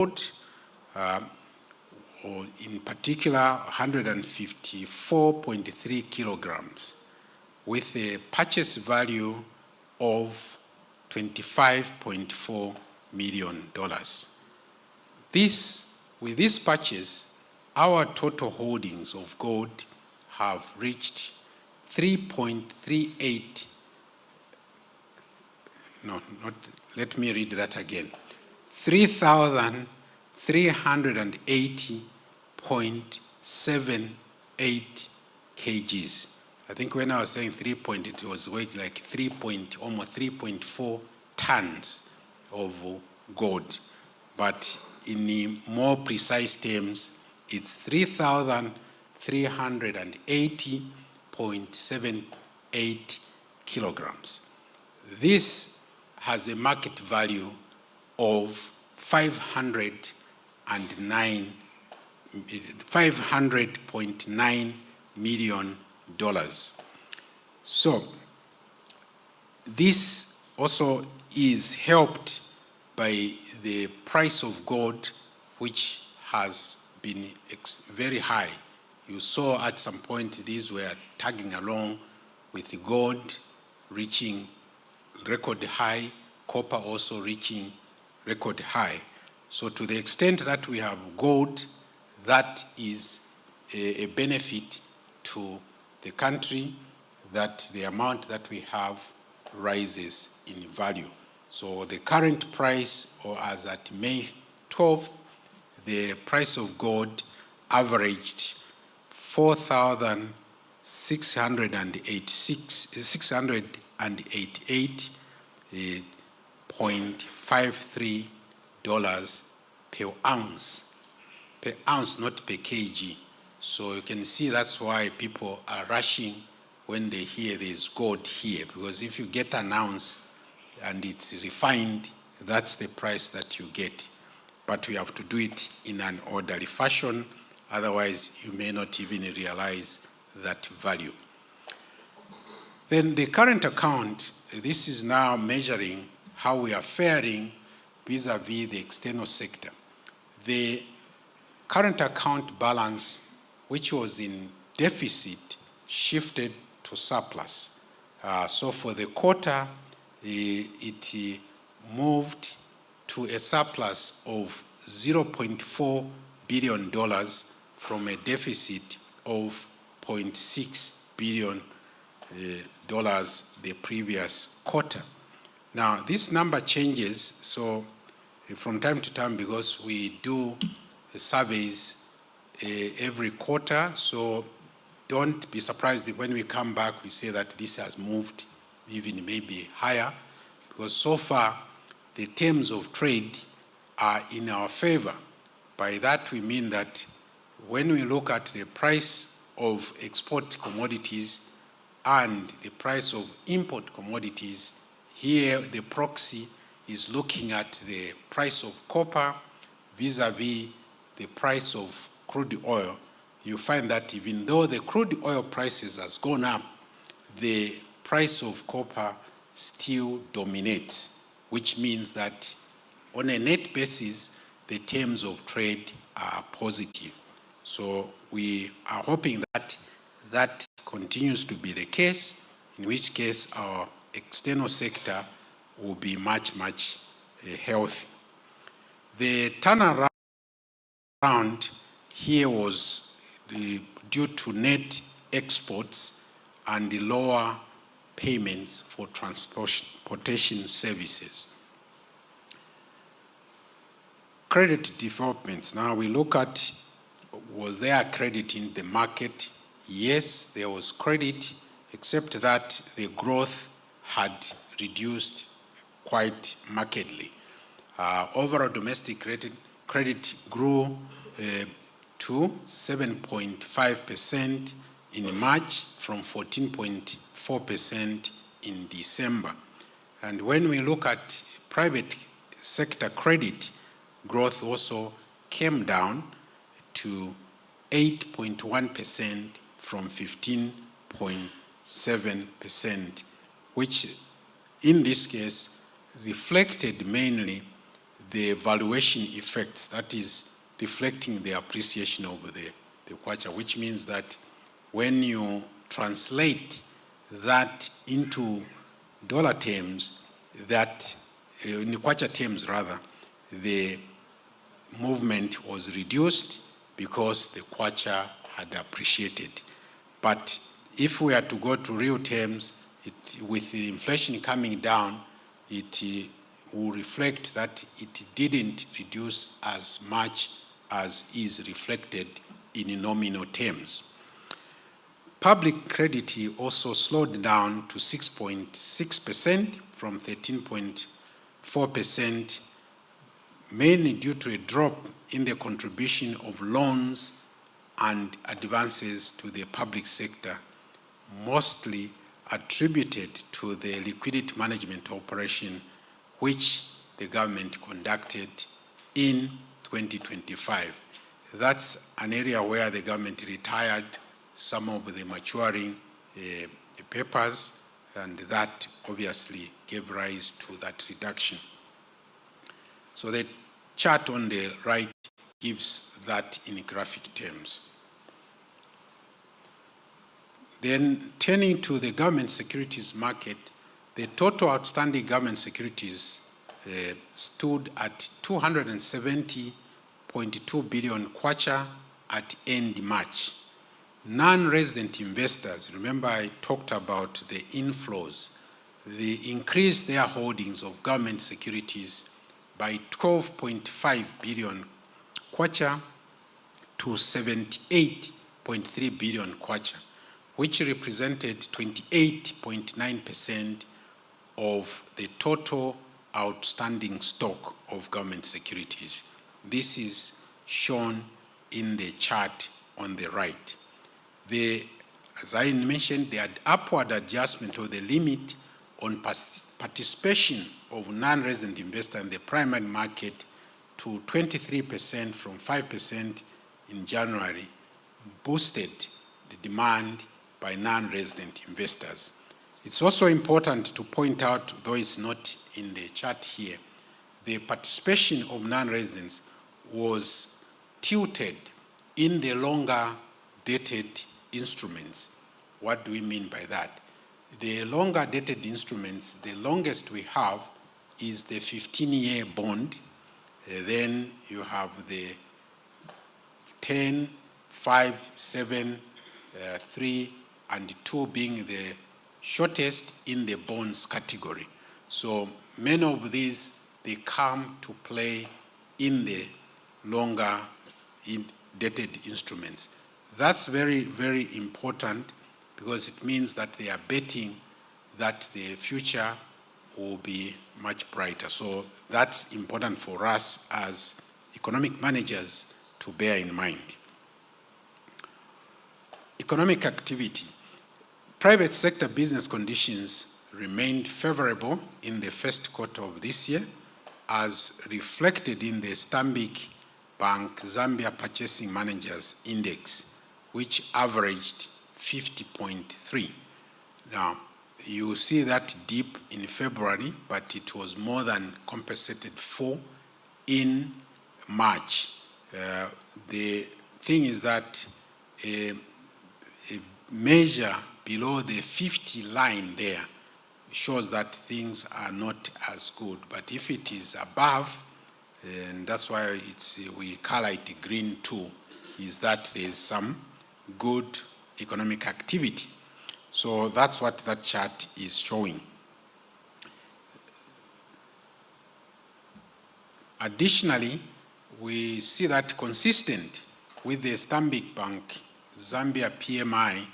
or in particular 154.3 kilograms, with a purchase value of $25.4 million. With this purchase, our total holdings of gold have reached 3.38. Let me read that again. 3,380.78 kgs. I think when I was saying 3 point, it was weight like almost 3.4 tons of gold. But in more precise terms, it's 3,380.78 kilograms. This has a market value of $500.9 million. So this also is helped by the price of gold, which has been very high. You saw at some point these were tagging along with the gold reaching record high, copper also reaching record high. So to the extent that we have gold, that is a benefit to the country, that the amount that we have rises in value. So the current price, or as at May 12th, the price of gold averaged $688.53 per ounce. Per ounce, not per kg. So you can see that's why people are rushing when they hear there's gold here, because if you get an ounce and it's refined, that's the price that you get. But we have to do it in an orderly fashion, otherwise you may not even realize that value. Then the current account, this is now measuring how we are faring vis-a-vis the external sector. The current account balance, which was in deficit, shifted to surplus. So for the quarter, it moved to a surplus of $0.4 billion from a deficit of $0.6 billion the previous quarter. Now, this number changes, so from time to time, because we do surveys every quarter, so don't be surprised if when we come back we say that this has moved even maybe higher, because so far the terms of trade are in our favor. By that we mean that when we look at the price of export commodities and the price of import commodities, here the proxy is looking at the price of copper vis-a-vis the price of crude oil. You find that even though the crude oil prices has gone up, the price of copper still dominates, which means that on a net basis, the terms of trade are positive. So we are hoping that that continues to be the case, in which case our external sector will be much, much healthy. The turnaround here was due to net exports and the lower payments for transportation services. Credit developments. Now we look at, was there credit in the market? Yes, there was credit, except that the growth had reduced quite markedly. Overall domestic credit grew to 7.5% in March from 14.4% in December. And when we look at private sector credit, growth also came down to 8.1% from 15.7%, which in this case reflected mainly the valuation effects, that is reflecting the appreciation of the kwacha, which means that when you translate that into dollar terms, that in kwacha terms rather, the movement was reduced because the kwacha had appreciated. But if we are to go to real terms, with the inflation coming down, it will reflect that it didn't reduce as much as is reflected in nominal terms. Public credit also slowed down to 6.6% from 13.4%, mainly due to a drop in the contribution of loans and advances to the public sector, mostly attributed to the liquidity management operation which the government conducted in 2025. That's an area where the government retired some of the maturing papers, and that obviously gave rise to that reduction. So the chart on the right gives that in graphic terms. Then turning to the government securities market, the total outstanding government securities stood at 270.2 billion kwacha at end March. Non-resident investors, remember I talked about the inflows, they increased their holdings of government securities by 12.5 billion kwacha to 78.3 billion kwacha, which represented 28.9% of the total outstanding stock of government securities. This is shown in the chart on the right. As I mentioned, the upward adjustment of the limit on participation of non-resident investors in the primary market to 23% from 5% in January boosted the demand by non-resident investors. It's also important to point out, though it's not in the chart here, the participation of non-residents was tilted in the longer dated instruments. What do we mean by that? The longer dated instruments, the longest we have is the 15-year bond. Then you have the 10, 5, 7, 3, and 2 being the shortest in the bonds category. So many of these, they come to play in the longer dated instruments. That's very, very important because it means that they are betting that the future will be much brighter. So that's important for us as economic managers to bear in mind. Economic activity. Private sector business conditions remained favorable in the first quarter of this year, as reflected in the Stanbic Bank Zambia Purchasing Managers Index, which averaged 50.3. Now, you see that dip in February, but it was more than compensated for in March. The thing is that a measure below the 50 line there shows that things are not as good. But if it is above, and that's why we color it green too, is that there's some good economic activity. So that's what that chart is showing. Additionally, we see that consistent with the Stanbic Bank Zambia PMI,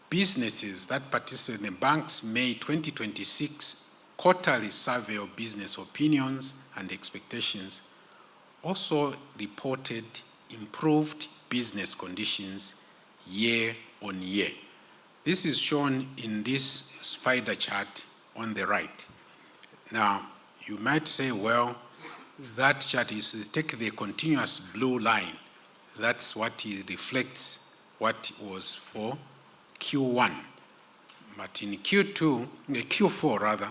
businesses that participate in the bank's May 2026 quarterly survey of business opinions and expectations also reported improved business conditions year on year. This is shown in this spider chart on the right. Now, you might say, well, that chart is, take the continuous blue line. That's what it reflects what was for Q1. But in Q4 rather,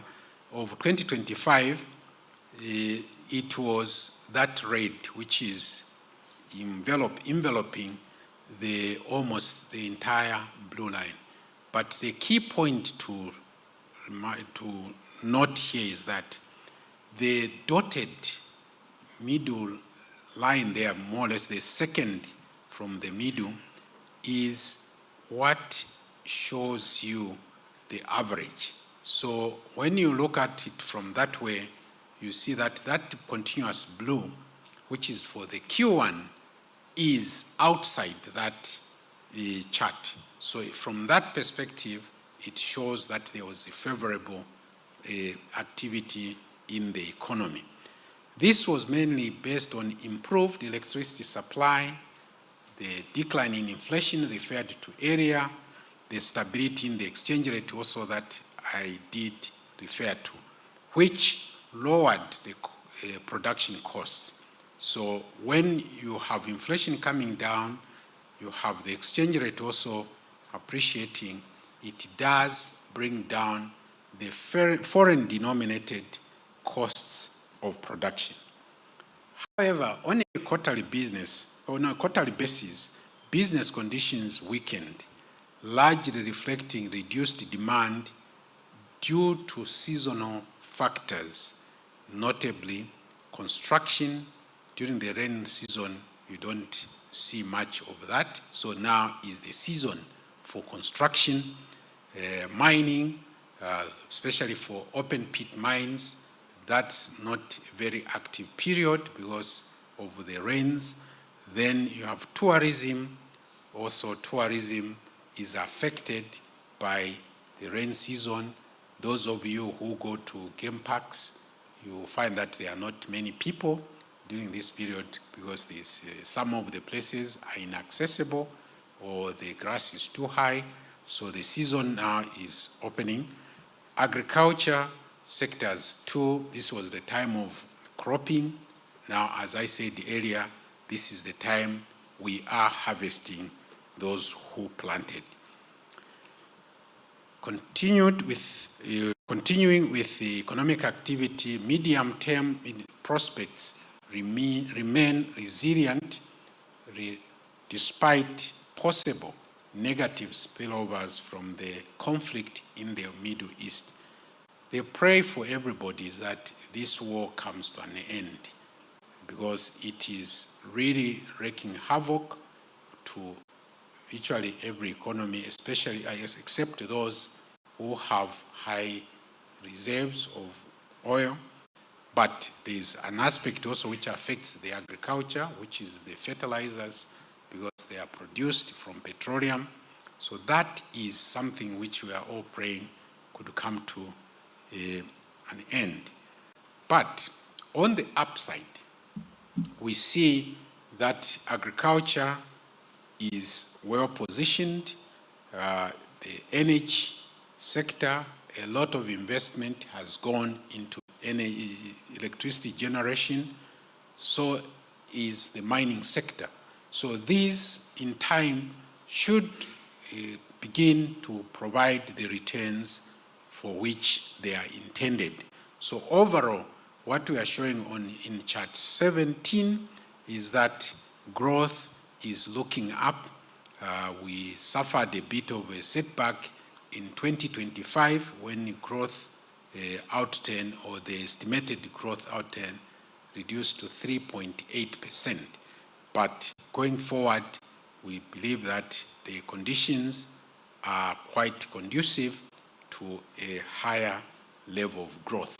of 2025, it was that red which is enveloping almost the entire blue line. But the key point to note here is that the dotted middle line there, more or less the second from the middle, is what shows you the average. So when you look at it from that way, you see that that continuous blue, which is for the Q1, is outside that chart. So from that perspective, it shows that there was a favorable activity in the economy. This was mainly based on improved electricity supply, the decline in inflation referred to area, the stability in the exchange rate also that I did refer to, which lowered the production costs. So when you have inflation coming down, you have the exchange rate also appreciating, it does bring down the foreign denominated costs of production. However, on a quarterly basis, business conditions weakened, largely reflecting reduced demand due to seasonal factors, notably construction. During the rain season, you don't see much of that. So now is the season for construction, mining, especially for open pit mines. That's not a very active period because of the rains. Then you have tourism. Also, tourism is affected by the rain season. Those of you who go to game parks, you find that there are not many people during this period because some of the places are inaccessible or the grass is too high. So the season now is opening. Agriculture sectors too, this was the time of cropping. Now, as I said earlier, this is the time we are harvesting those who planted. Continuing with the economic activity, medium-term prospects remain resilient despite possible negative spillovers from the conflict in the Middle East. The prayer for everybody is that this war comes to an end because it is really wreaking havoc to virtually every economy, especially except those who have high reserves of oil. But there is an aspect also which affects the agriculture, which is the fertilizers, because they are produced from petroleum. So that is something which we are all praying could come to an end. But on the upside, we see that agriculture is well positioned. The energy sector, a lot of investment has gone into electricity generation. So is the mining sector. So these, in time, should begin to provide the returns for which they are intended. So overall, what we are showing in chart 17 is that growth is looking up. We suffered a bit of a setback in 2025 when growth outturn, or the estimated growth outturn, reduced to 3.8%. But going forward, we believe that the conditions are quite conducive to a higher level of growth.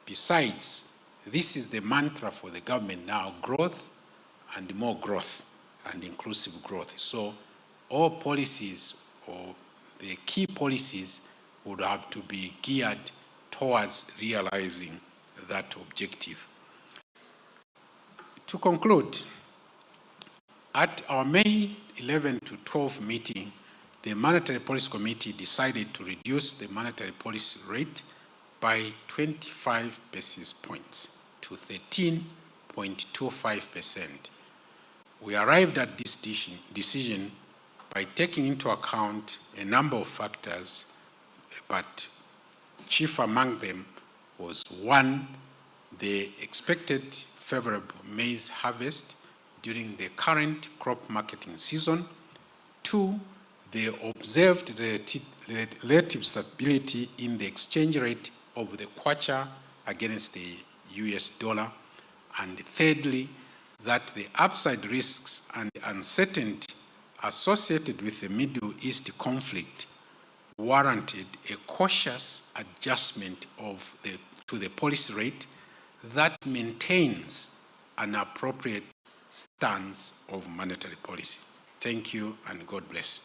Besides, this is the mantra for the government now: growth and more growth and inclusive growth. So all policies, or the key policies, would have to be geared towards realizing that objective. To conclude, at our May 11 to 12 meeting, the Monetary Policy Committee decided to reduce the monetary policy rate by 25 basis points to 13.25%. We arrived at this decision by taking into account a number of factors, but chief among them was one, the expected favorable maize harvest during the current crop marketing season. 2, the observed relative stability in the exchange rate of the kwacha against the US dollar. And thirdly, that the upside risks and uncertainty associated with the Middle East conflict warranted a cautious adjustment to the policy rate that maintains an appropriate stance of monetary policy. Thank you and God bless.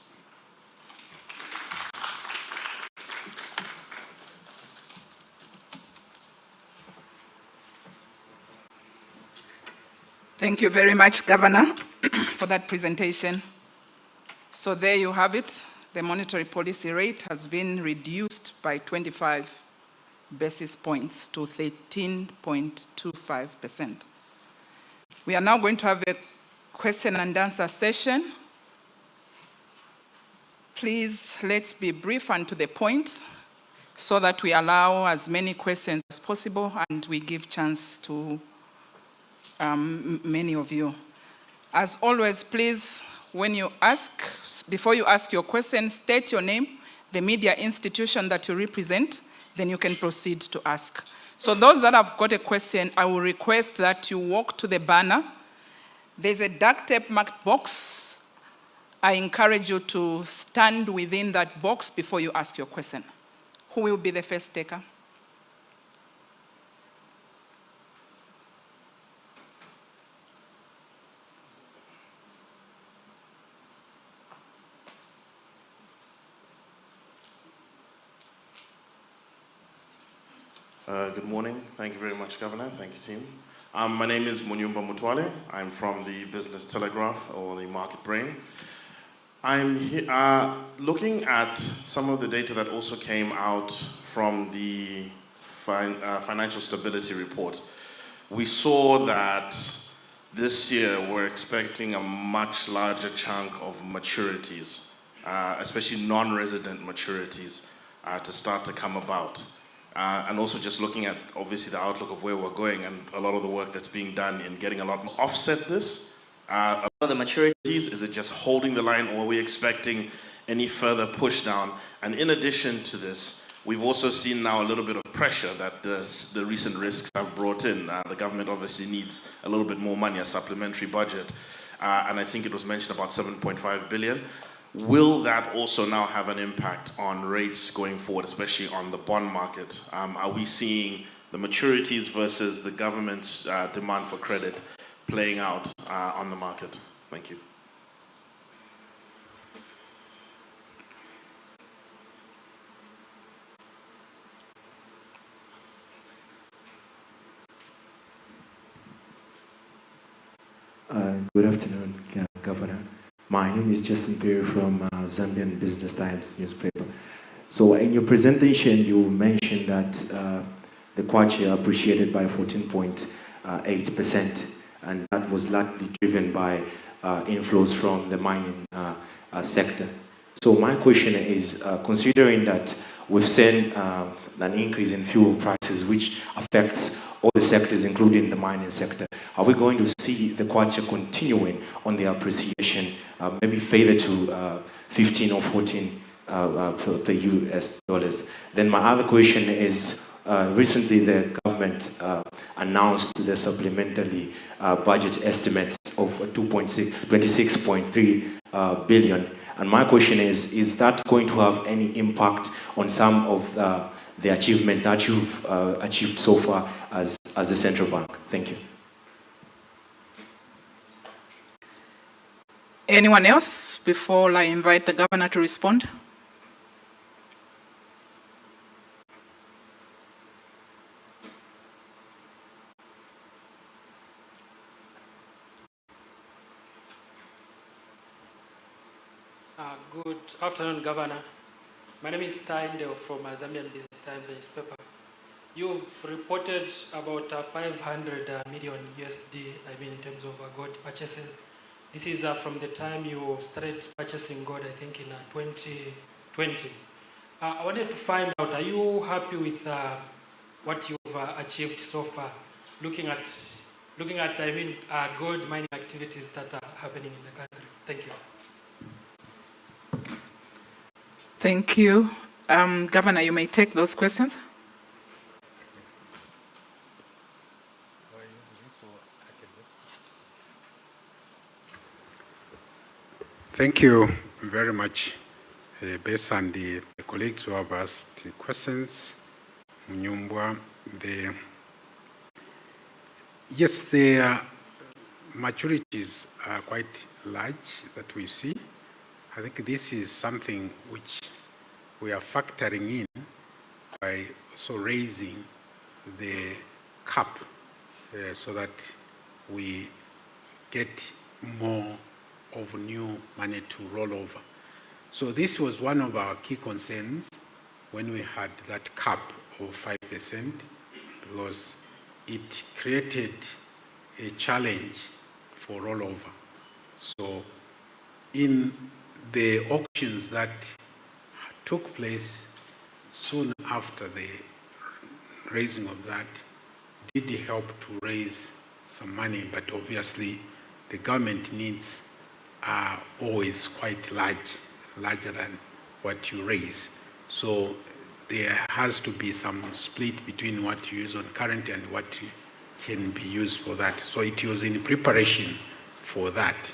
Thank you very much, Governor, for that presentation. So there you have it. The monetary policy rate has been reduced by 25 basis points to 13.25%. We are now going to have a question and answer session. Please, let's be brief and to the point so that we allow as many questions as possible and we give chance to many of you. As always, please, when you ask, before you ask your question, state your name, the media institution that you represent, then you can proceed to ask. So those that have got a question, I will request that you walk to the banner. There's a duct tape marked box. I encourage you to stand within that box before you ask your question. Who will be the first taker? Good morning. Thank you very much, Governor. Thank you, team. My name is Munyumba Mutwale. I'm from the Business Telegraph, or the Market Brain. I'm looking at some of the data that also came out from the Financial Stability Report. We saw that this year we're expecting a much larger chunk of maturities, especially non-resident maturities, to start to come about. And also just looking at, obviously, the outlook of where we're going and a lot of the work that's being done in getting a lot more offset this. A lot of the maturities, is it just holding the line, or are we expecting any further push down? And in addition to this, we've also seen now a little bit of pressure that the recent risks have brought in. The government obviously needs a little bit more money, a supplementary budget. And I think it was mentioned about 7.5 billion. Will that also now have an impact on rates going forward, especially on the bond market? Are we seeing the maturities versus the government's demand for credit playing out on the market? Thank you. Good afternoon, Governor. My name is Justin Perry from Zambian Business Times newspaper. So in your presentation, you mentioned that the kwacha appreciated by 14.8%, and that was largely driven by inflows from the mining sector. So my question is, considering that we've seen an increase in fuel prices, which affects all the sectors, including the mining sector, are we going to see the kwacha continuing on the appreciation, maybe further to 15 or 14 for the US dollars? Then my other question is, recently the government announced the supplementary budget estimates of 26.3 billion. And my question is that going to have any impact on some of the achievement that you've achieved so far as a central bank? Thank you. Anyone else before I invite the governor to respond? Good afternoon, Governor. My name is Taindeo from Zambian Business Times newspaper. You've reported about 500 million USD, in terms of gold purchases. This is from the time you started purchasing gold, I think in 2020. I wanted to find out, are you happy with what you've achieved so far? looking at gold mining activities that are happening in the country. Thank you. Thank you. Governor, you may take those questions. Thank you very much, Bess and the colleagues who have asked the questions. Munyumbwa, yes, the maturities are quite large that we see. I think this is something which we are factoring in by also raising the cap so that we get more of new money to roll over. So this was one of our key concerns when we had that cap of 5%, because it created a challenge for rollover. So in the auctions that took place soon after the raising of that, did help to raise some money, but obviously the government needs are always quite larger than what you raise. So there has to be some split between what you use on current and what can be used for that. So it was in preparation for that.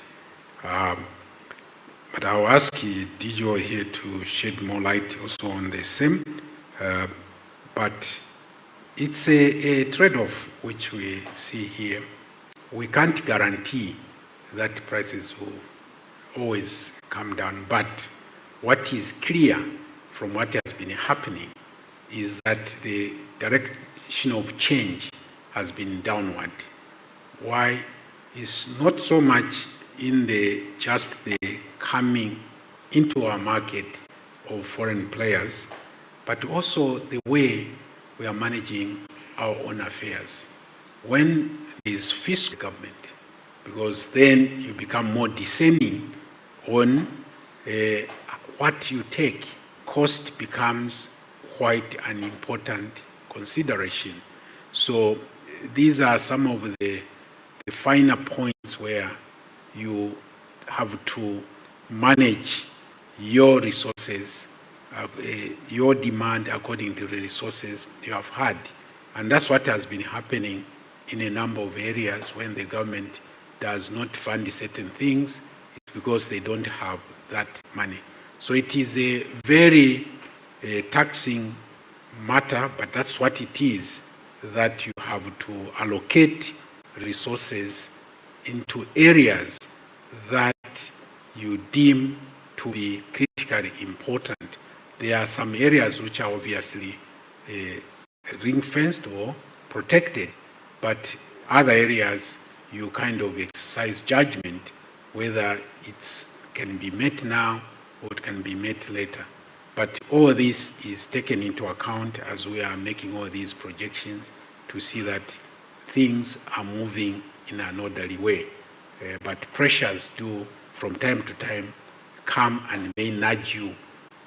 But I'll ask DJO here to shed more light also on the same. But it's a trade-off which we see here. We can't guarantee that prices will always come down, but what is clear from what has been happening is that the direction of change has been downward. Why? It's not so much in just the coming into our market of foreign players, but also the way we are managing our own affairs. When there is fiscal government, because then you become more discerning on what you take. Cost becomes quite an important consideration. So these are some of the finer points where you have to manage your resources, your demand according to the resources you have had. And that's what has been happening in a number of areas when the government does not fund certain things. It's because they don't have that money. So it is a very taxing matter, but that's what it is, that you have to allocate resources into areas that you deem to be critically important. There are some areas which are obviously ring-fenced or protected, but other areas you kind of exercise judgment whether it can be met now or it can be met later. But all this is taken into account as we are making all these projections to see that things are moving in an orderly way. But pressures do, from time to time, come and may nudge you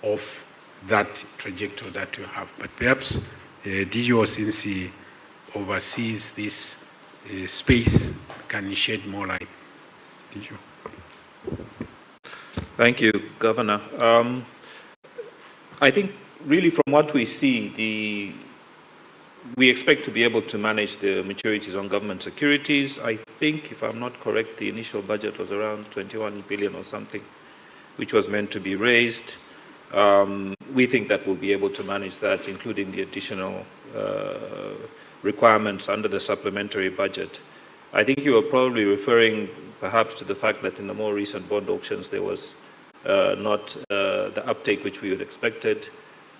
off that trajectory that you have. But perhaps DGO, since he oversees this space, can shed more light. DGO. Thank you, Governor. I think really from what we see, we expect to be able to manage the maturities on government securities. I think, if I'm not correct, the initial budget was around 21 billion or something, which was meant to be raised. We think that we'll be able to manage that, including the additional requirements under the supplementary budget. I think you were probably referring perhaps to the fact that in the more recent bond auctions there was not the uptake which we had expected.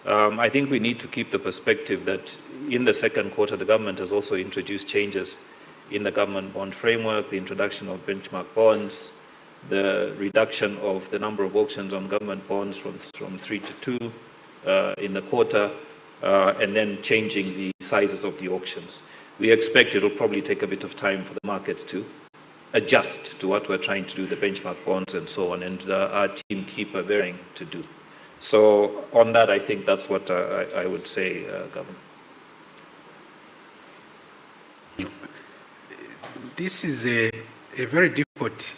I think we need to keep the perspective that in the second quarter the government has also introduced changes in the government bond framework, the introduction of benchmark bonds, the reduction of the number of auctions on government bonds from 3 to 2 in the quarter, and then changing the sizes of the auctions. We expect it will probably take a bit of time for the markets to adjust to what we're trying to do, the benchmark bonds and so on, and our team keep varying to do. So on that, I think that's what I would say, Governor. this is a very difficult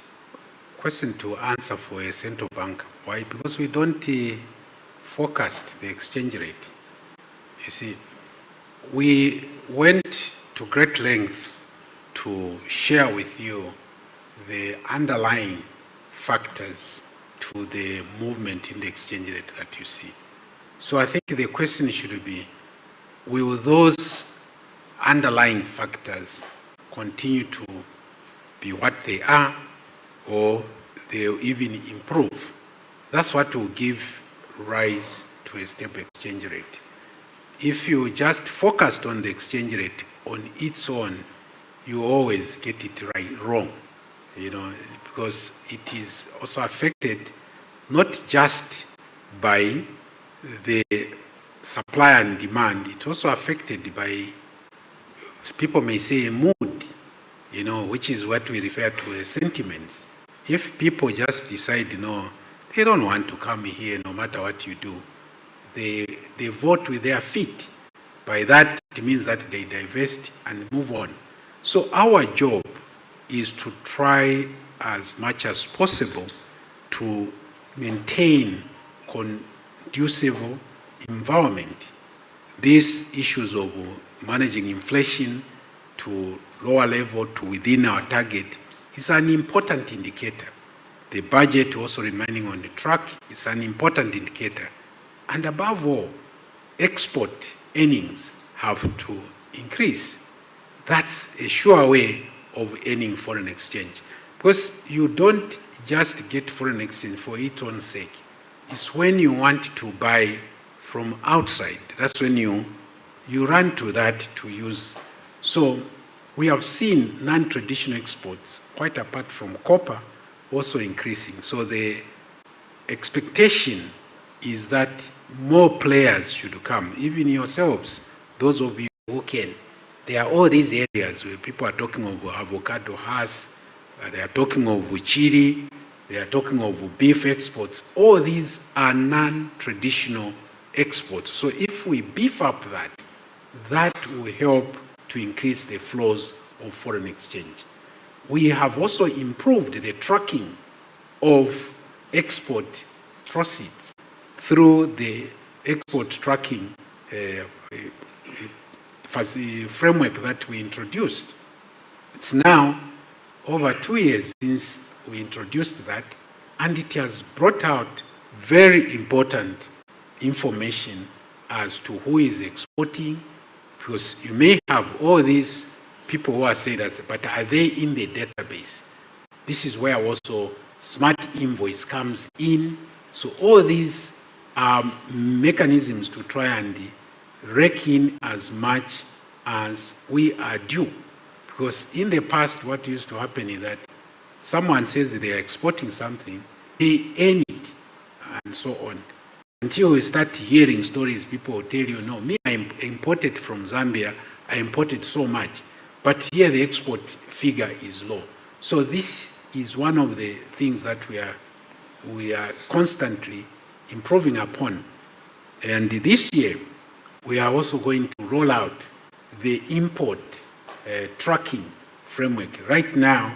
question to answer for a central bank. Why? Because we don't forecast the exchange rate. You see, we went to great length to share with you the underlying factors to the movement in the exchange rate that you see. So I think the question should be, will those underlying factors continue to be what they are, or they'll even improve? That's what will give rise to a stable exchange rate. If you just focused on the exchange rate on its own, you always get it wrong, because it is also affected not just by the supply and demand, it's also affected by, people may say, a mood, which is what we refer to as sentiments. If people just decide, they don't want to come here no matter what you do, they vote with their feet. By that, it means that they divest and move on. So our job is to try as much as possible to maintain conducive environment. These issues of managing inflation to lower level to within our target is an important indicator. The budget also remaining on the track is an important indicator. And above all, export earnings have to increase. That's a sure way of earning foreign exchange. Because you don't just get foreign exchange for its own sake. It's when you want to buy from outside. That's when you run to that to use. So we have seen non-traditional exports, quite apart from copper, also increasing. So the expectation is that more players should come, even yourselves, those of you who can. There are all these areas where people are talking of avocado has, they are talking of chili, they are talking of beef exports. All these are non-traditional exports. So if we beef up that will help to increase the flows of foreign exchange. We have also improved the tracking of export proceeds through the export tracking framework that we introduced. It's now over 2 years since we introduced that, and it has brought out very important information as to who is exporting, because you may have all these people who are saying that, but are they in the database? This is where also smart invoice comes in. So all these are mechanisms to try and rake in as much as we are due. Because in the past, what used to happen is that someone says they are exporting something, they earn it, and so on. Until we start hearing stories, people will tell you, no, me, I imported from Zambia, I imported so much, but here the export figure is low. So this is one of the things that we are constantly improving upon. And this year, we are also going to roll out the import tracking framework. Right now,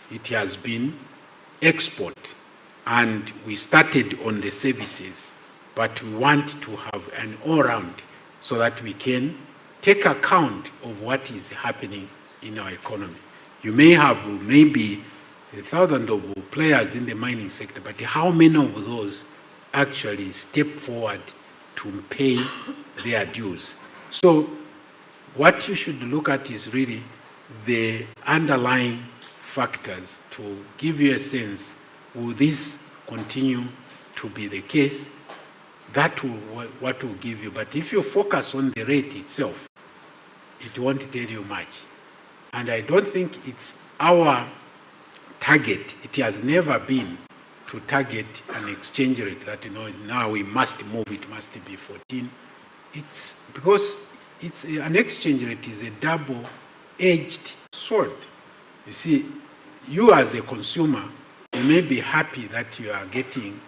it has been export, and we started on the services, but we want to have an all-round so that we can take account of what is happening in our economy. You may have maybe 1,000 of players in the mining sector, but how many of those actually step forward to pay their dues? So what you should look at is really the underlying factors to give you a sense, will this continue to be the case? That will what will give you. But if you focus on the rate itself, it won't tell you much. And I don't think it's our target. It has never been to target an exchange rate that, now we must move, it must be 14. It's because an exchange rate is a double-edged sword. You see, you as a consumer, you may be happy that you are getting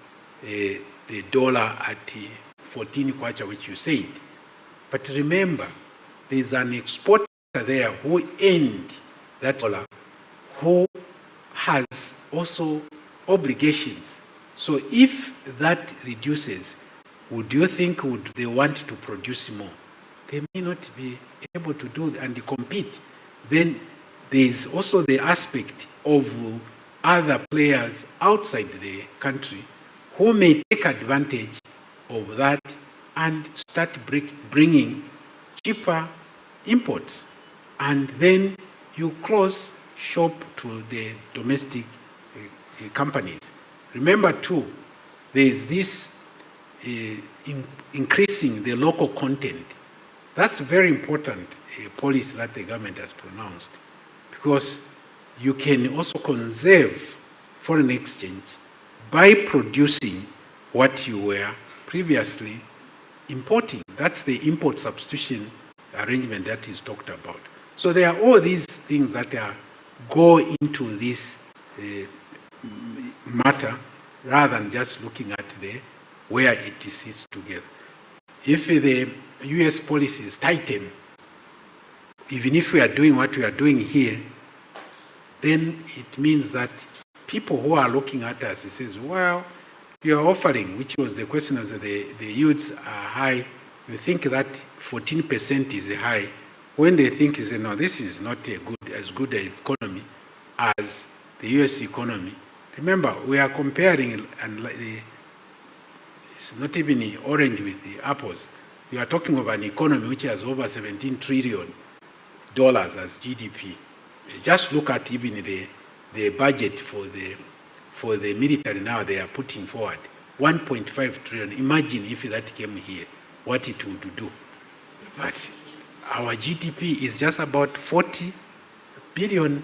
the dollar at 14 kwacha, which you said. But remember, there's an exporter there who earned that dollar who has also obligations. So if that reduces, would you think would they want to produce more? They may not be able to do and compete. Then there is also the aspect of other players outside the country who may take advantage of that and start bringing cheaper imports. And then you close shop to the domestic companies. Remember too, there is this increasing the local content. That's very important policy that the government has pronounced, because you can also conserve foreign exchange by producing what you were previously importing. That's the import substitution arrangement that is talked about. So there are all these things that go into this matter, rather than just looking at where it sits together. If the US policy is tightened, even if we are doing what we are doing here, then it means that people who are looking at us, it says, well, you are offering, which was the question, as the yields are high, you think that 14% is high, when they think, is no, this is not as good an economy as the US economy. Remember, we are comparing, and it's not even the orange with the apples. We are talking of an economy which has over $17 trillion as GDP. Just look at even the budget for the military now they are putting forward, 1.5 trillion. Imagine if that came here, what it would do. But our GDP is just about $40 billion.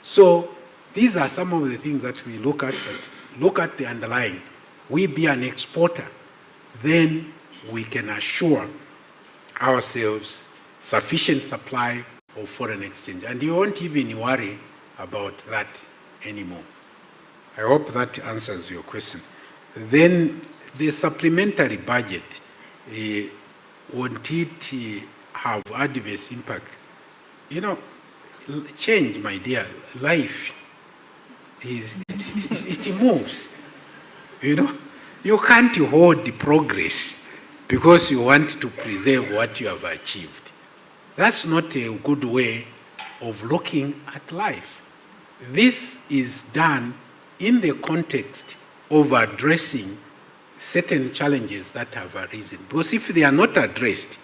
So these are some of the things that we look at, but look at the underlying. We be an exporter, then we can assure ourselves sufficient supply of foreign exchange. And you won't even worry about that anymore. I hope that answers your question. Then the supplementary budget, won't it have adverse impact? You know, change, my dear, life it moves. You know, you can't hold the progress because you want to preserve what you have achieved. That's not a good way of looking at life. This is done in the context of addressing certain challenges that have arisen. Because if they are not addressed,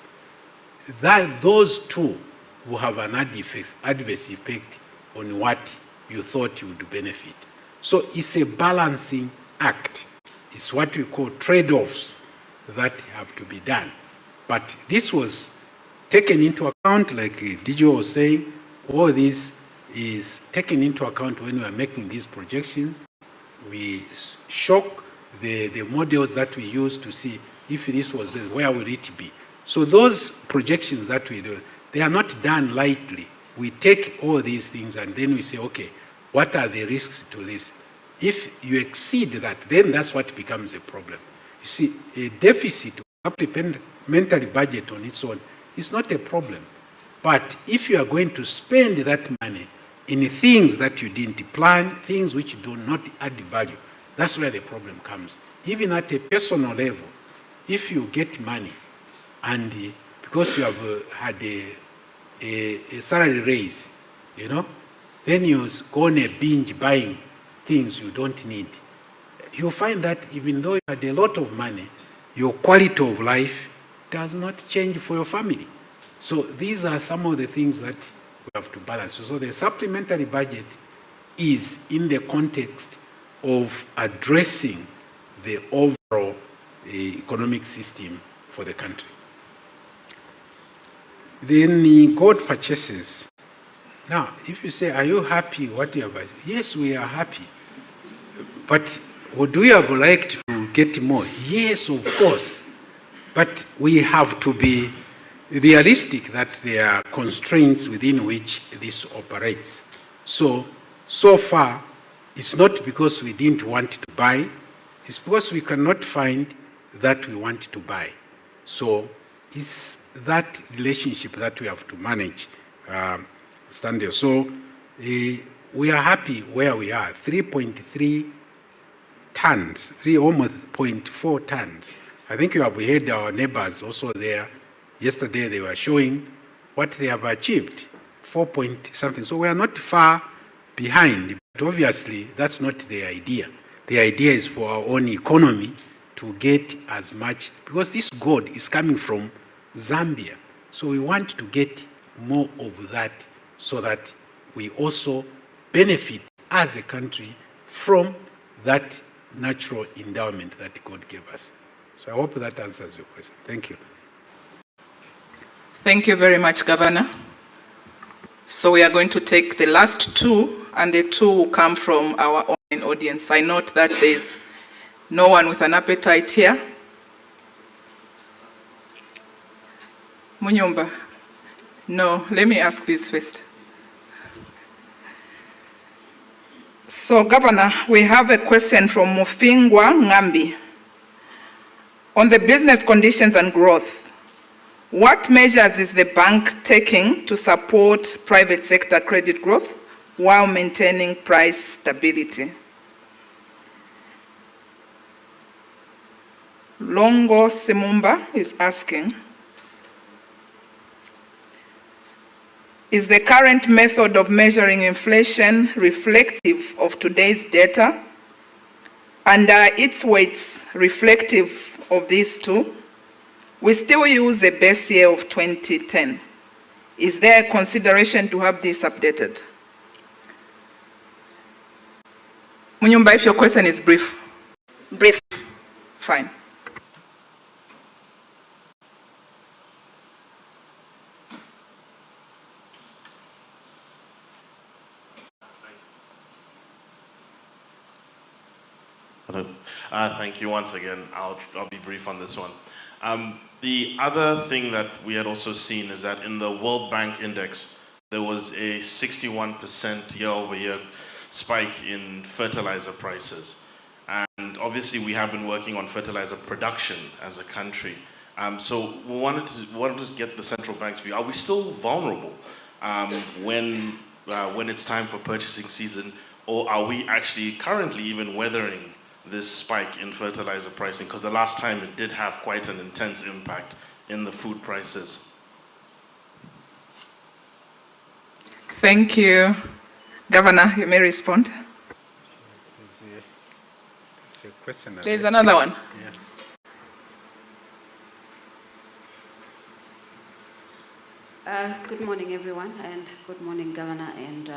those two will have an adverse effect on what you thought you would benefit. So it's a balancing act. It's what we call trade-offs that have to be done. But this was taken into account, like Dijo was saying, all this is taken into account when we are making these projections. We shock the models that we use to see if this was, where would it be? So those projections that we do, they are not done lightly. We take all these things and then we say, okay, what are the risks to this? If you exceed that, then that's what becomes a problem. You see, a deficit, supplementary budget on its own is not a problem. But if you are going to spend that money in things that you didn't plan, things which do not add value, that's where the problem comes. Even at a personal level, if you get money and because you have had a salary raise, you know, then you go on a binge buying things you don't need, you find that even though you had a lot of money, your quality of life does not change for your family. So these are some of the things that we have to balance. So the supplementary budget is in the context of addressing the overall economic system for the country. Then the gold purchases. Now, if you say, are you happy what you have achieved? Yes, we are happy. But would we have liked to get more? Yes, of course. But we have to be realistic that there are constraints within which this operates. So far, it's not because we didn't want to buy, it's because we cannot find that we want to buy. So it's that relationship that we have to manage, stand there. So we are happy where we are, 3.3 tons, almost 0.4 tons. I think you have heard our neighbors also there. Yesterday they were showing what they have achieved, 4 point something. So we are not far behind, but obviously that's not the idea. The idea is for our own economy to get as much, because this gold is coming from Zambia. So we want to get more of that so that we also benefit as a country from that natural endowment that God gave us. So I hope that answers your question. Thank you. Thank you very much, Governor. So we are going to take the last two, and the two will come from our online audience. I note that there's no one with an appetite here. Munyumba. No, let me ask this first. So, Governor, we have a question from Mufingwa Ngambi. On the business conditions and growth, what measures is the bank taking to support private sector credit growth while maintaining price stability? Longo Simumba is asking, is the current method of measuring inflation reflective of today's data? And are its weights reflective of these two? We still use a base year of 2010. Is there a consideration to have this updated? Munyumba, if your question is brief. Brief. Fine. Hello. Thank you once again. I'll be brief on this one. The other thing that we had also seen is that in the World Bank Index, there was a 61% year-over-year spike in fertilizer prices. And obviously we have been working on fertilizer production as a country. So we wanted to get the central bank's view. Are we still vulnerable when it's time for purchasing season, or are we actually currently even weathering this spike in fertilizer pricing? Because the last time it did have quite an intense impact in the food prices. Thank you. Governor, you may respond. It's a question. There's another one. Yeah. Good morning, everyone, and good morning, Governor, and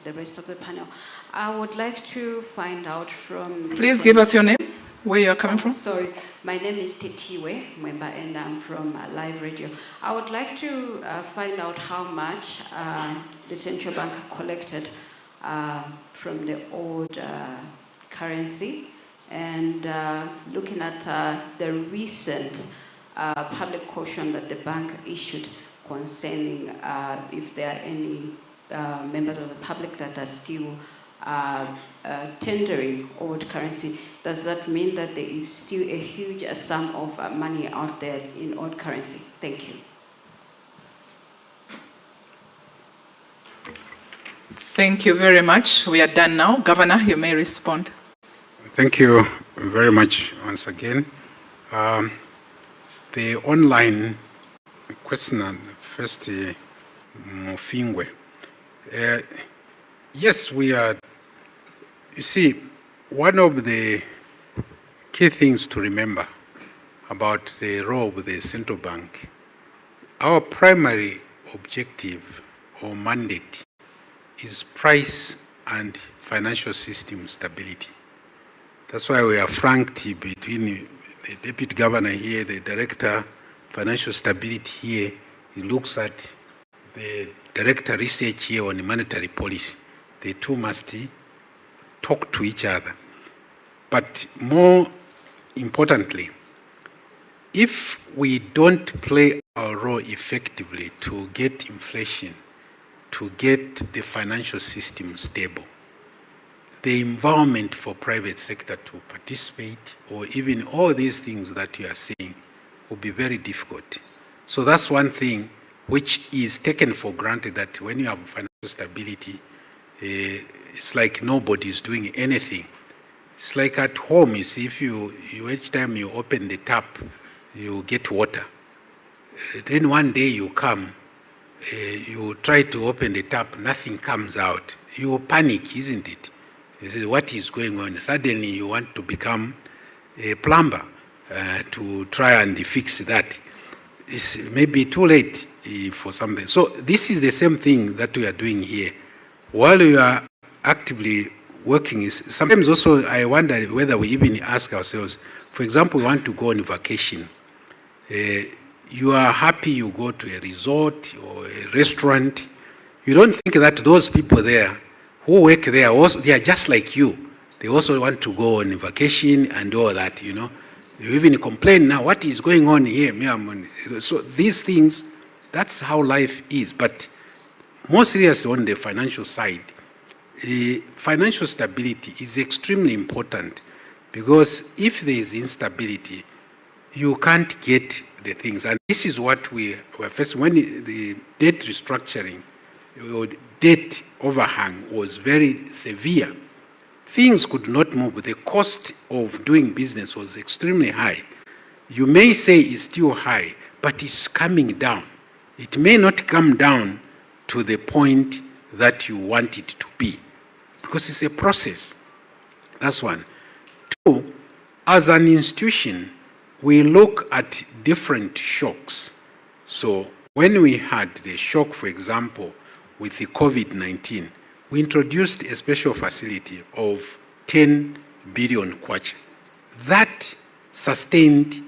the rest of the panel. I would like to find out from... Please give us your name, where you're coming from. Sorry, my name is Titiwe Mwemba, and I'm from Live Radio. I would like to find out how much the central bank collected from the old currency, and looking at the recent public caution that the bank issued concerning if there are any members of the public that are still tendering old currency. Does that mean that there is still a huge sum of money out there in old currency? Thank you. Thank you very much. We are done now. Governor, you may respond. Thank you very much once again. The online question, first, Mufingwe. Yes, we are. You see, one of the key things to remember about the role of the central bank, our primary objective or mandate is price and financial system stability. That's why we are franked between the deputy governor here, the director financial stability here. He looks at the director research here on monetary policy. The two must talk to each other. But more importantly, if we don't play our role effectively to get inflation, to get the financial system stable, the environment for private sector to participate, or even all these things that you are saying, will be very difficult. So that's one thing which is taken for granted, that when you have financial stability, it's like nobody's doing anything. It's like at home, you see, if you each time you open the tap, you get water. Then one day you come, you try to open the tap, nothing comes out. You panic, isn't it? You say, what is going on? Suddenly you want to become a plumber to try and fix that. It's maybe too late for something. So this is the same thing that we are doing here. While we are actively working, sometimes also I wonder whether we even ask ourselves, for example, we want to go on vacation. You are happy you go to a resort or a restaurant. You don't think that those people there who work there, also, they are just like you. They also want to go on vacation and all that, you know. You even complain now, what is going on here? So these things, that's how life is. But more seriously on the financial side, financial stability is extremely important, because if there is instability, you can't get the things. And this is what we were facing when the debt restructuring, or debt overhang was very severe. Things could not move. The cost of doing business was extremely high. You may say it's still high, but it's coming down. It may not come down to the point that you want it to be, because it's a process. That's one. Two, as an institution, we look at different shocks. So when we had the shock, for example, with the COVID-19, we introduced a special facility of 10 billion kwacha. That sustained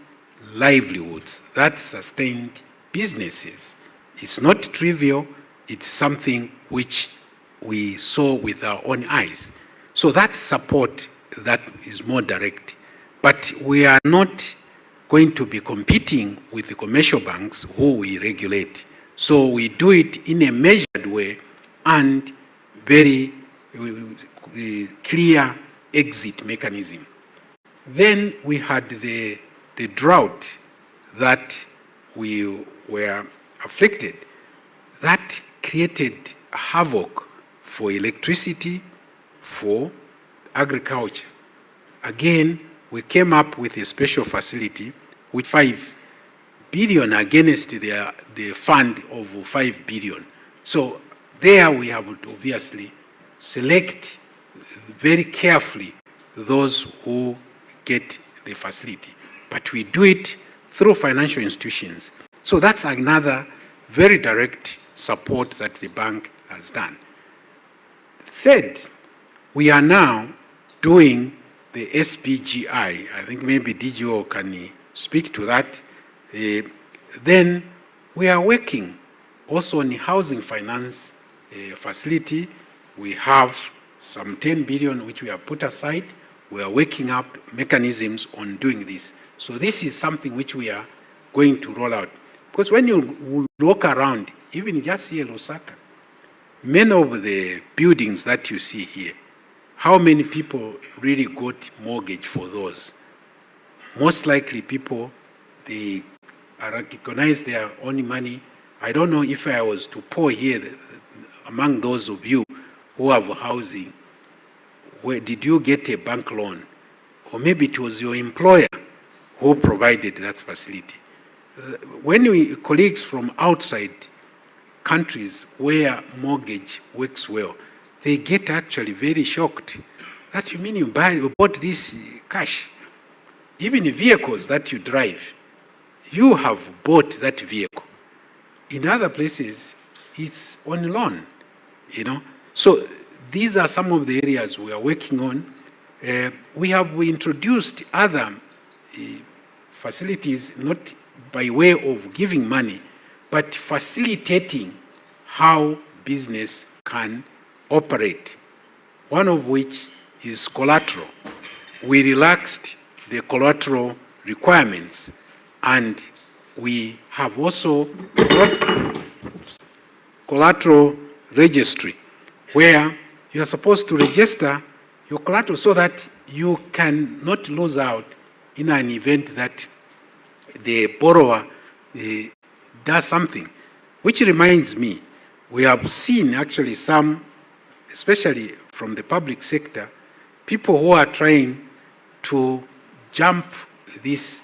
livelihoods, that sustained businesses. It's not trivial, it's something which we saw with our own eyes. So that's support that is more direct. But we are not going to be competing with the commercial banks who we regulate. So we do it in a measured way and very clear exit mechanism. Then we had the drought that we were afflicted. That created havoc for electricity, for agriculture. Again, we came up with a special facility with 5 billion against the fund of 5 billion. So there we have to obviously select very carefully those who get the facility. But we do it through financial institutions. So that's another very direct support that the bank has done. Third, we are now doing the SPGI. I think maybe DGO can speak to that. Then we are working also on the housing finance facility. We have some 10 billion which we have put aside. We are working up mechanisms on doing this. So this is something which we are going to roll out. Because when you walk around, even just here in Lusaka, many of the buildings that you see here, how many people really got mortgage for those? Most likely people, they recognize their own money. I don't know if I was to pour here among those of you who have housing, where did you get a bank loan? Or maybe it was your employer who provided that facility. When colleagues from outside countries where mortgage works well, they get actually very shocked. That you mean you bought this cash? Even the vehicles that you drive, you have bought that vehicle. In other places, it's on loan, you know. So these are some of the areas we are working on. We have introduced other facilities, not by way of giving money, but facilitating how business can operate. One of which is collateral. We relaxed the collateral requirements, and we have also collateral registry, where you are supposed to register your collateral so that you cannot lose out in an event that the borrower does something. Which reminds me, we have seen actually some, especially from the public sector, people who are trying to jump this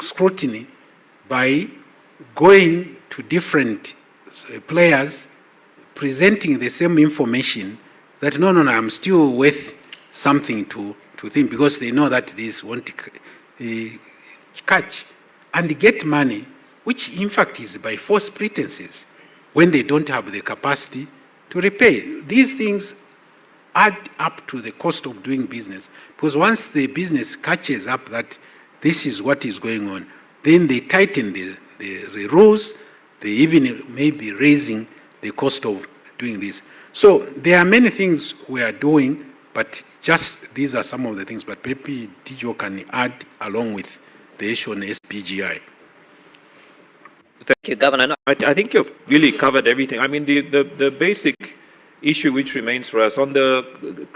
scrutiny by going to different players, presenting the same information that no, I'm still worth something to think, because they know that this won't catch, and get money, which in fact is by false pretenses, when they don't have the capacity to repay. These things add up to the cost of doing business, because once the business catches up that this is what is going on, then they tighten the rules, they even may be raising the cost of doing this. So there are many things we are doing, but just these are some of the things, but maybe Dijo can add along with the issue on SPGI. Thank you, Governor. No, I think you've really covered everything. I mean, the basic issue which remains for us on the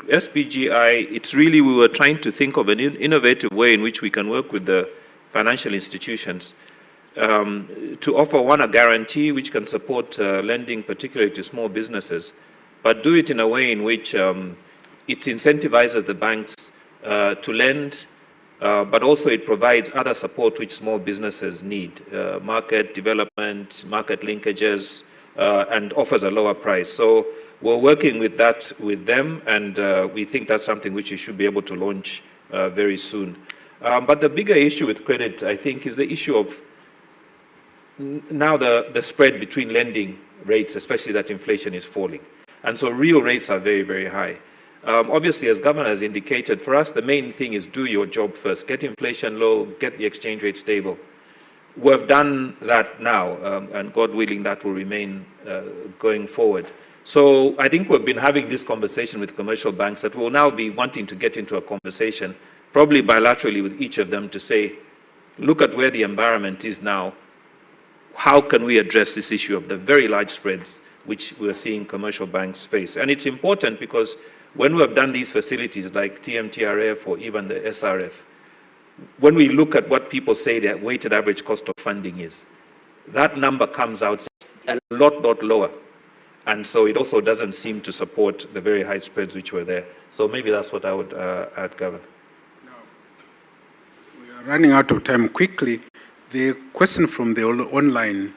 SPGI, it's really we were trying to think of an innovative way in which we can work with the financial institutions to offer a guarantee which can support lending, particularly to small businesses, but do it in a way in which it incentivizes the banks to lend, but also it provides other support which small businesses need, market development, market linkages, and offers a lower price. So we're working with that with them, and we think that's something which we should be able to launch very soon. But the bigger issue with credit, I think, is the issue of now the spread between lending rates, especially that inflation is falling. And so real rates are very, very high. Obviously, as Governor has indicated, for us, the main thing is do your job first. Get inflation low, get the exchange rate stable. We've done that now, and God willing, that will remain going forward. So I think we've been having this conversation with commercial banks that we'll now be wanting to get into a conversation, probably bilaterally with each of them, to say, look at where the environment is now. How can we address this issue of the very large spreads which we're seeing commercial banks face? And it's important because when we have done these facilities like TMTRF or even the SRF, when we look at what people say their weighted average cost of funding is, that number comes out a lot lower. And so it also doesn't seem to support the very high spreads which were there. So maybe that's what I would add, Governor. Now, we are running out of time quickly. The question from the online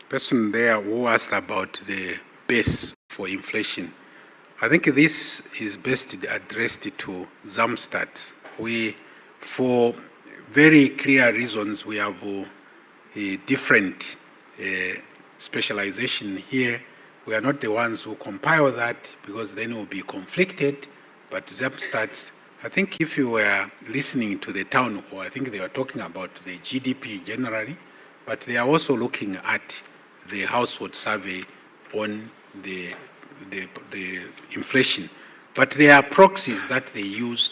person there who asked about the base for inflation. I think this is best addressed to Zamstat. We, for very clear reasons, we have a different specialization here. We are not the ones who compile that because then we'll be conflicted. But Zamstat, I think if you were listening to the town hall, I think they were talking about the GDP generally, but they are also looking at the household survey on the inflation. But there are proxies that they use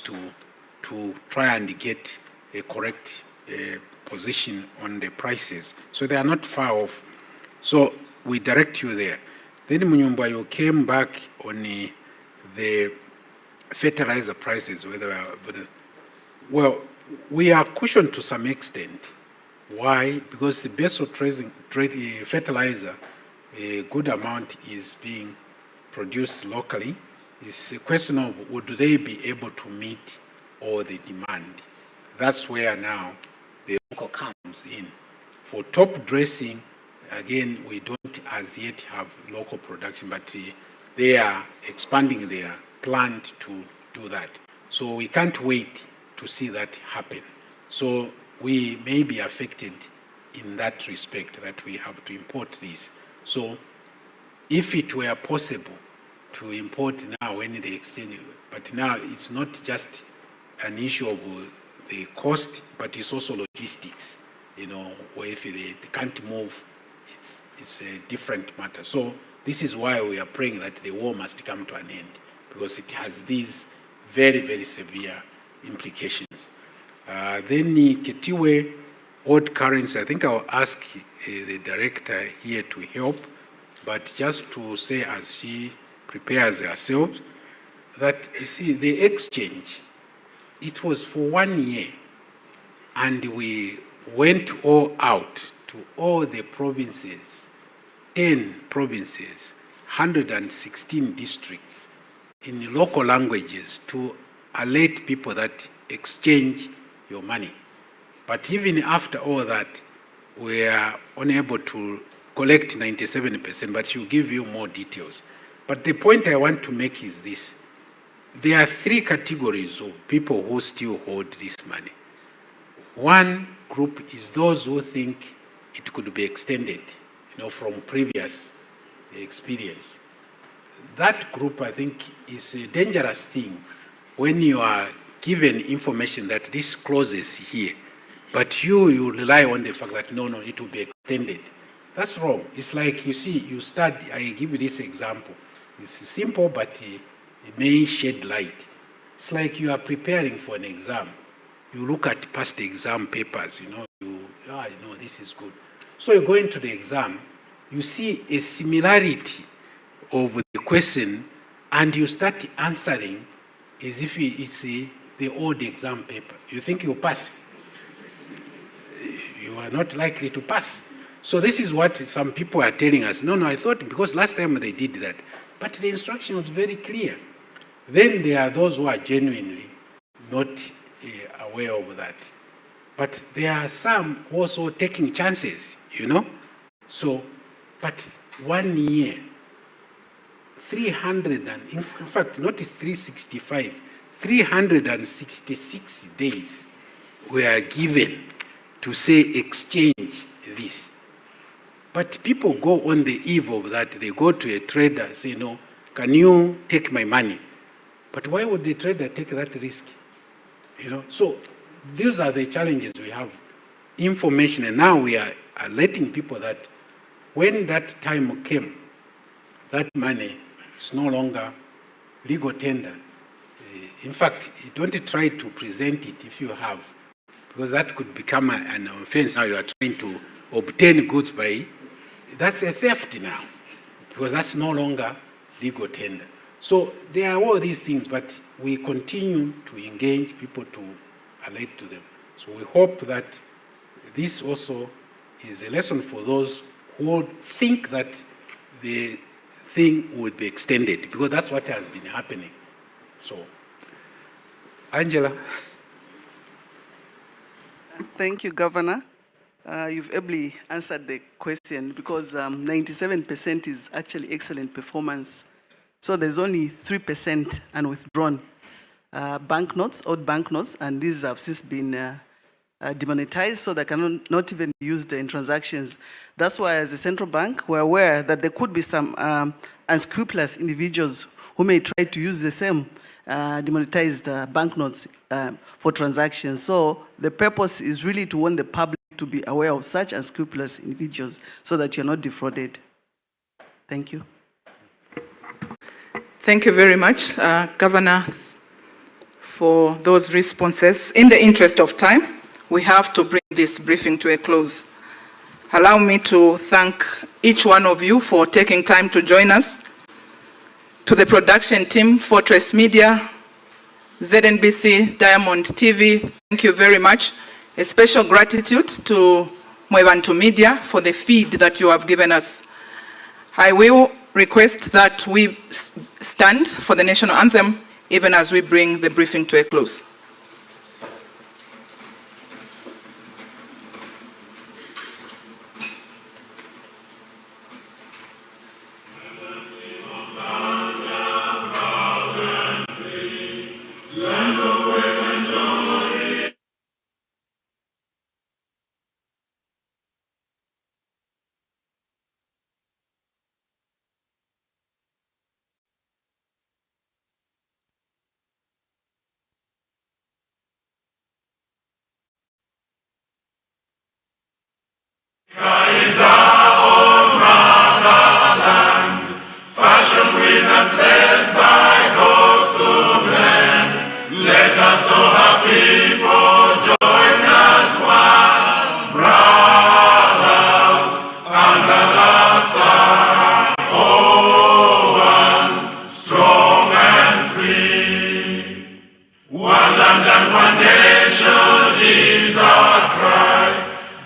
to try and get a correct position on the prices. So they are not far off. So we direct you there. Then Munyumba, you came back on the fertilizer prices. Well, we are cushioned to some extent. Why? Because the base of fertilizer, a good amount is being produced locally. It's a question of would they be able to meet all the demand. That's where now the local comes in. For top dressing, again, we don't as yet have local production, but they are expanding their plant to do that. So we can't wait to see that happen. So we may be affected in that respect, that we have to import this. So if it were possible to import now when they extend it, but now it's not just an issue of the cost, but it's also logistics, where if they can't move, it's a different matter. So this is why we are praying that the war must come to an end, because it has these very, very severe implications. Then Ketiwe, odd currency, I think I'll ask the director here to help, but just to say as she prepares herself, that you see the exchange, it was for 1 year, and we went all out to all the provinces 10 provinces, 116 districts in local languages to alert people that exchange your money. But even after all that, we are unable to collect 97%, but she'll give you more details. But the point I want to make is this. There are 3 categories of people who still hold this money. One group is those who think it could be extended, from previous experience. That group, I think, is a dangerous thing when you are given information that this closes here, but you rely on the fact that, no, it will be extended. That's wrong. It's like, you see, you study, I give you this example. It's simple, but it may shed light. It's like you are preparing for an exam. You look at past exam papers, this is good. So you go into the exam, you see a similarity of the question, and you start answering as if it's the old exam paper. You think you'll pass. You are not likely to pass. So this is what some people are telling us. No, I thought because last time they did that. But the instruction was very clear. Then there are those who are genuinely not aware of that. But there are some also taking chances, So, but 1 year, 300 and, in fact, not 365, 366 days were given to say exchange this. But people go on the eve of that, they go to a trader, say, no, can you take my money? But why would the trader take that risk? So these are the challenges we have. Information, and now we are letting people that when that time came, that money is no longer legal tender. In fact, don't try to present it if you have, because that could become an offense. Now you are trying to obtain goods by, that's a theft now, because that's no longer legal tender. So there are all these things, but we continue to engage people to alert to them. So we hope that this also is a lesson for those who think that the thing would be extended, because that's what has been happening. So, Angela. Thank you, Governor. You've ably answered the question, because 97% is actually excellent performance. So there's only 3% unwithdrawn banknotes, old banknotes, and these have since been demonetized, so they cannot not even be used in transactions. That's why, as a central bank, we're aware that there could be some unscrupulous individuals who may try to use the same demonetized banknotes for transactions. So the purpose is really to want the public to be aware of such unscrupulous individuals so that you're not defrauded. Thank you. Thank you very much, Governor, for those responses. In the interest of time, we have to bring this briefing to a close. Allow me to thank each one of you for taking time to join us. To the production team, Fortress Media, ZNBC, Diamond TV, thank you very much. A special gratitude to Mwebantu Media for the feed that you have given us. I will request that we stand for the national anthem, even as we bring the briefing to a close.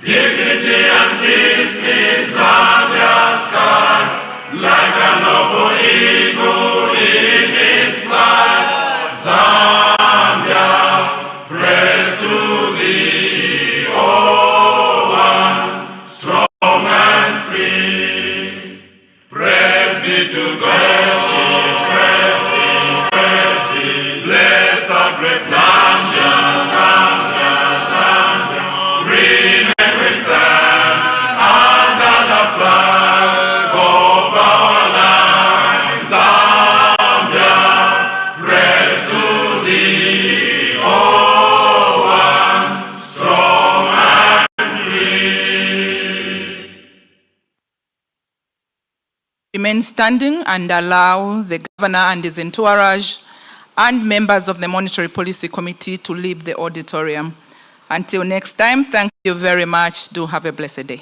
Dignity and peace. remain standing and allow the governor and his entourage and members of the Monitory Policy Committee to leave the auditorium. Until next time, thank you very much. Do have a blessed day.